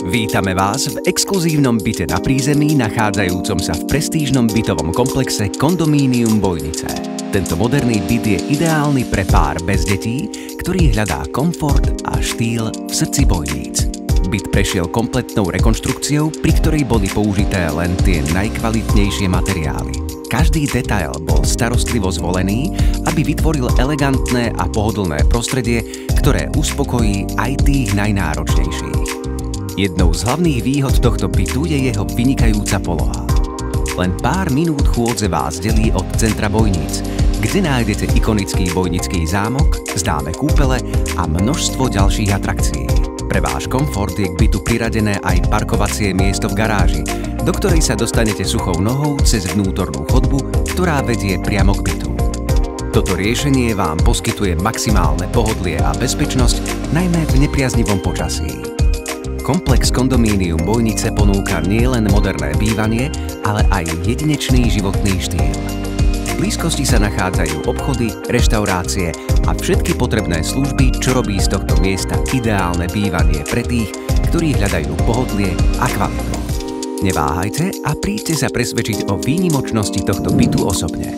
Vítame vás v exkluzívnom byte na prízemí nachádzajúcom sa v prestížnom bytovom komplexe Kondomínium Bojnice. Tento moderný byt je ideálny pre pár bez detí, ktorý hľadá komfort a štýl v srdci Bojníc. Byt prešiel kompletnou rekonštrukciou, pri ktorej boli použité len tie najkvalitnejšie materiály. Každý detail bol starostlivo zvolený, aby vytvoril elegantné a pohodlné prostredie, ktoré uspokojí aj tých najnáročnejších. Jednou z hlavných výhod tohto bytu je jeho vynikajúca poloha. Len pár minút chôdze vás delí od centra Bojníc, kde nájdete ikonický bojnický zámok, známe kúpele a množstvo ďalších atrakcií. Pre váš komfort je k bytu priradené aj parkovacie miesto v garáži, do ktorej sa dostanete suchou nohou cez vnútornú chodbu, ktorá vedie priamo k bytu. Toto riešenie vám poskytuje maximálne pohodlie a bezpečnosť, najmä v nepriaznivom počasí. Komplex Kondomínium Bojnice ponúka nielen moderné bývanie, ale aj jedinečný životný štýl. V blízkosti sa nachádzajú obchody, reštaurácie a všetky potrebné služby, čo robí z tohto miesta ideálne bývanie pre tých, ktorí hľadajú pohodlie a kvalitu. Neváhajte a príďte sa presvedčiť o výnimočnosti tohto bytu osobne.